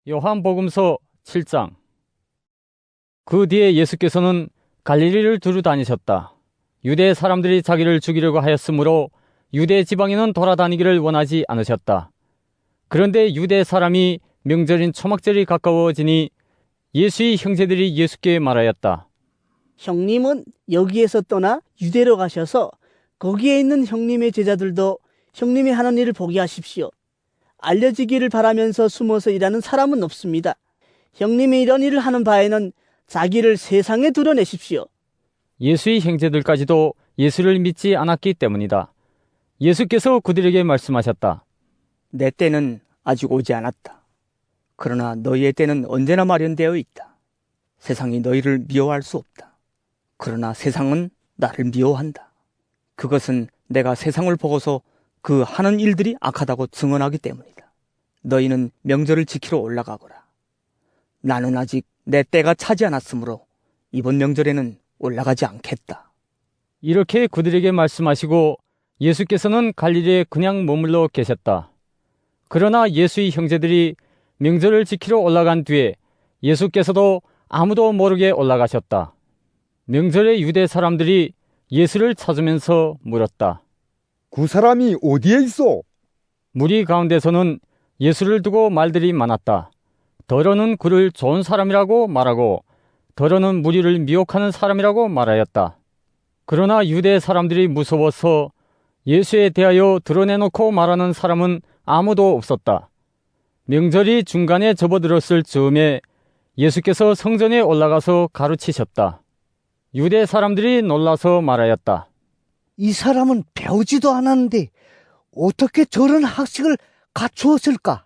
요한복음서 7장. 그 뒤에 예수께서는 갈릴리를 두루 다니셨다. 유대 사람들이 자기를 죽이려고 하였으므로 유대 지방에는 돌아다니기를 원하지 않으셨다. 그런데 유대 사람이 명절인 초막절이 가까워지니 예수의 형제들이 예수께 말하였다. 형님은 여기에서 떠나 유대로 가셔서 거기에 있는 형님의 제자들도 형님이 하는 일을 보게 하십시오. 알려지기를 바라면서 숨어서 일하는 사람은 없습니다. 형님이 이런 일을 하는 바에는 자기를 세상에 드러내십시오. 예수의 형제들까지도 예수를 믿지 않았기 때문이다. 예수께서 그들에게 말씀하셨다. 내 때는 아직 오지 않았다. 그러나 너희의 때는 언제나 마련되어 있다. 세상이 너희를 미워할 수 없다. 그러나 세상은 나를 미워한다. 그것은 내가 세상을 보고서 그 하는 일들이 악하다고 증언하기 때문이다. 너희는 명절을 지키러 올라가거라. 나는 아직 내 때가 차지 않았으므로 이번 명절에는 올라가지 않겠다. 이렇게 그들에게 말씀하시고 예수께서는 갈릴리에 그냥 머물러 계셨다. 그러나 예수의 형제들이 명절을 지키러 올라간 뒤에 예수께서도 아무도 모르게 올라가셨다. 명절에 유대 사람들이 예수를 찾으면서 물었다. 그 사람이 어디에 있어? 무리 가운데서는 예수를 두고 말들이 많았다. 더러는 그를 좋은 사람이라고 말하고 더러는 무리를 미혹하는 사람이라고 말하였다. 그러나 유대 사람들이 무서워서 예수에 대하여 드러내놓고 말하는 사람은 아무도 없었다. 명절이 중간에 접어들었을 즈음에 예수께서 성전에 올라가서 가르치셨다. 유대 사람들이 놀라서 말하였다. 이 사람은 배우지도 않았는데 어떻게 저런 학식을 갖추었을까?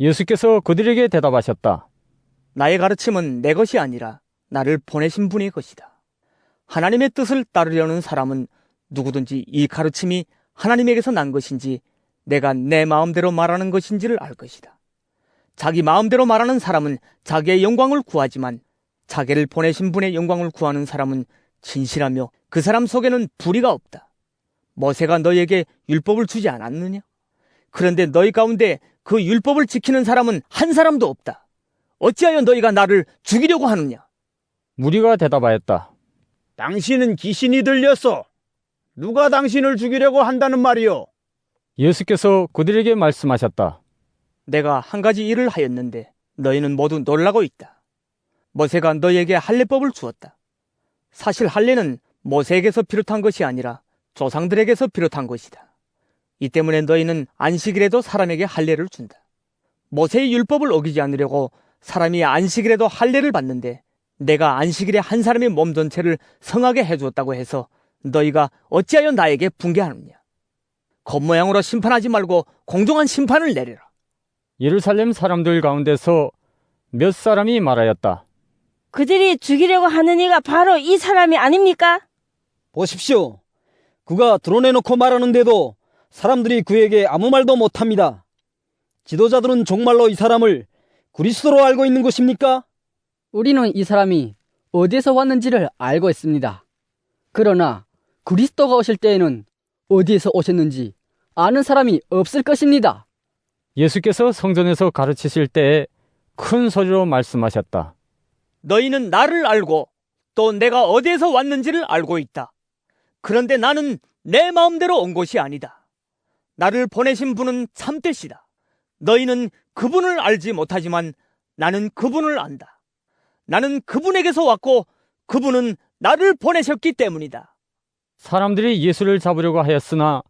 예수께서 그들에게 대답하셨다. 나의 가르침은 내 것이 아니라 나를 보내신 분의 것이다. 하나님의 뜻을 따르려는 사람은 누구든지 이 가르침이 하나님에게서 난 것인지 내가 내 마음대로 말하는 것인지를 알 것이다. 자기 마음대로 말하는 사람은 자기의 영광을 구하지만 자기를 보내신 분의 영광을 구하는 사람은 진실하며 그 사람 속에는 불의가 없다. 모세가 너희에게 율법을 주지 않았느냐? 그런데 너희 가운데 그 율법을 지키는 사람은 한 사람도 없다. 어찌하여 너희가 나를 죽이려고 하느냐? 무리가 대답하였다. 당신은 귀신이 들렸어. 누가 당신을 죽이려고 한다는 말이요? 예수께서 그들에게 말씀하셨다. 내가 한 가지 일을 하였는데 너희는 모두 놀라고 있다. 모세가 너희에게 할례법을 주었다. 사실 할례는 모세에게서 비롯한 것이 아니라 조상들에게서 비롯한 것이다. 이 때문에 너희는 안식일에도 사람에게 할례를 준다. 모세의 율법을 어기지 않으려고 사람이 안식일에도 할례를 받는데 내가 안식일에 한 사람의 몸 전체를 성하게 해주었다고 해서 너희가 어찌하여 나에게 분개하느냐? 겉모양으로 심판하지 말고 공정한 심판을 내리라. 예루살렘 사람들 가운데서 몇 사람이 말하였다. 그들이 죽이려고 하는 이가 바로 이 사람이 아닙니까? 보십시오. 그가 드러내놓고 말하는데도 사람들이 그에게 아무 말도 못합니다. 지도자들은 정말로 이 사람을 그리스도로 알고 있는 것입니까? 우리는 이 사람이 어디에서 왔는지를 알고 있습니다. 그러나 그리스도가 오실 때에는 어디에서 오셨는지 아는 사람이 없을 것입니다. 예수께서 성전에서 가르치실 때에 큰 소리로 말씀하셨다. 너희는 나를 알고 또 내가 어디에서 왔는지를 알고 있다. 그런데 나는 내 마음대로 온 것이 아니다. 나를 보내신 분은 참되시다. 너희는 그분을 알지 못하지만 나는 그분을 안다. 나는 그분에게서 왔고 그분은 나를 보내셨기 때문이다. 사람들이 예수를 잡으려고 하였으나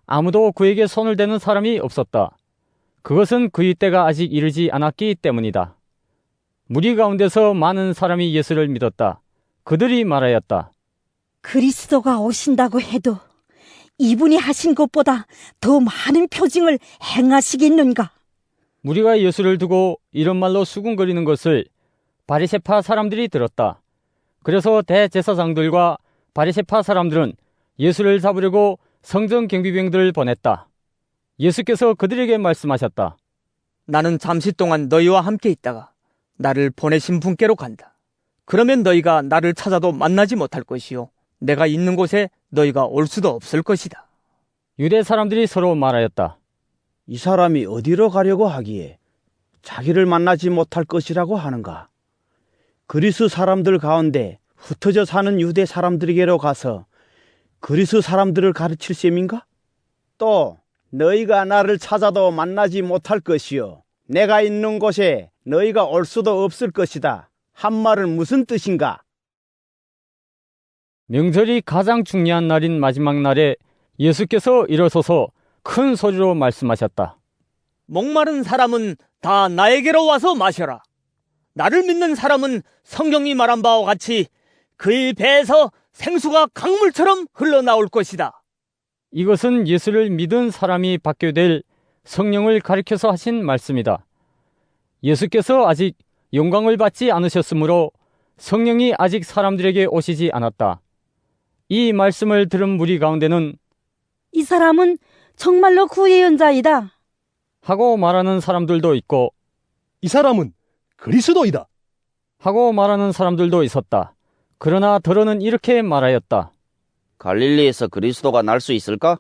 아무도 그에게 손을 대는 사람이 없었다. 그것은 그의 때가 아직 이르지 않았기 때문이다. 무리 가운데서 많은 사람이 예수를 믿었다. 그들이 말하였다. 그리스도가 오신다고 해도 이분이 하신 것보다 더 많은 표징을 행하시겠는가? 무리가 예수를 두고 이런 말로 수군거리는 것을 바리새파 사람들이 들었다. 그래서 대제사장들과 바리새파 사람들은 예수를 잡으려고 성전 경비병들을 보냈다. 예수께서 그들에게 말씀하셨다. 나는 잠시 동안 너희와 함께 있다가 나를 보내신 분께로 간다. 그러면 너희가 나를 찾아도 만나지 못할 것이요 내가 있는 곳에 너희가 올 수도 없을 것이다. 유대 사람들이 서로 말하였다. 이 사람이 어디로 가려고 하기에 자기를 만나지 못할 것이라고 하는가? 그리스 사람들 가운데 흩어져 사는 유대 사람들에게로 가서 그리스 사람들을 가르칠 셈인가? 또 너희가 나를 찾아도 만나지 못할 것이요 내가 있는 곳에 너희가 올 수도 없을 것이다 한 말은 무슨 뜻인가? 명절이 가장 중요한 날인 마지막 날에 예수께서 일어서서 큰 소리로 말씀하셨다. 목마른 사람은 다 나에게로 와서 마셔라. 나를 믿는 사람은 성경이 말한 바와 같이 그의 배에서 생수가 강물처럼 흘러나올 것이다. 이것은 예수를 믿은 사람이 받게 될 성령을 가리켜서 하신 말씀이다. 예수께서 아직 영광을 받지 않으셨으므로 성령이 아직 사람들에게 오시지 않았다. 이 말씀을 들은 무리 가운데는 이 사람은 정말로 구의 연자이다 하고 말하는 사람들도 있고 이 사람은 그리스도이다 하고 말하는 사람들도 있었다. 그러나 더러는 이렇게 말하였다. 갈릴리에서 그리스도가 날 수 있을까?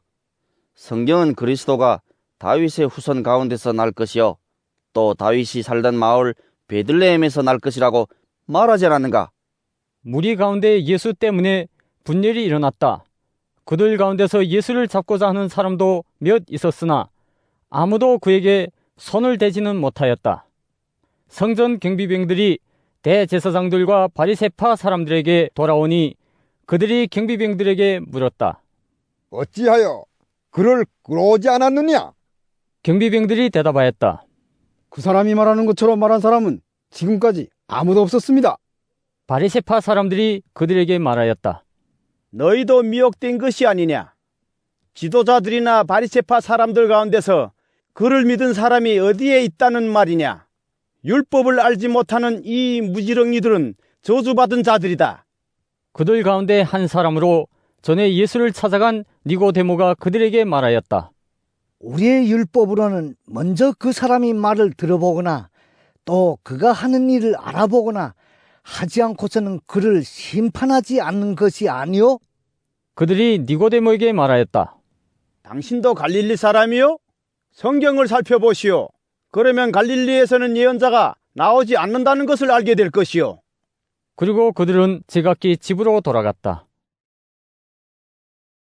성경은 그리스도가 다윗의 후손 가운데서 날 것이요 또 다윗이 살던 마을 베들레헴에서 날 것이라고 말하지 않았는가? 무리 가운데 예수 때문에 분열이 일어났다. 그들 가운데서 예수를 잡고자 하는 사람도 몇 있었으나 아무도 그에게 손을 대지는 못하였다. 성전 경비병들이 대제사장들과 바리새파 사람들에게 돌아오니 그들이 경비병들에게 물었다. 어찌하여 그를 끌어오지 않았느냐? 경비병들이 대답하였다. 그 사람이 말하는 것처럼 말한 사람은 지금까지 아무도 없었습니다. 바리새파 사람들이 그들에게 말하였다. 너희도 미혹된 것이 아니냐? 지도자들이나 바리새파 사람들 가운데서 그를 믿은 사람이 어디에 있다는 말이냐? 율법을 알지 못하는 이 무지렁이들은 저주받은 자들이다. 그들 가운데 한 사람으로 전에 예수를 찾아간 니고데모가 그들에게 말하였다. 우리의 율법으로는 먼저 그 사람이 말을 들어보거나 또 그가 하는 일을 알아보거나 하지 않고서는 그를 심판하지 않는 것이 아니요? 그들이 니고데모에게 말하였다. 당신도 갈릴리 사람이요? 성경을 살펴보시오. 그러면 갈릴리에서는 예언자가 나오지 않는다는 것을 알게 될 것이요. 그리고 그들은 제각기 집으로 돌아갔다.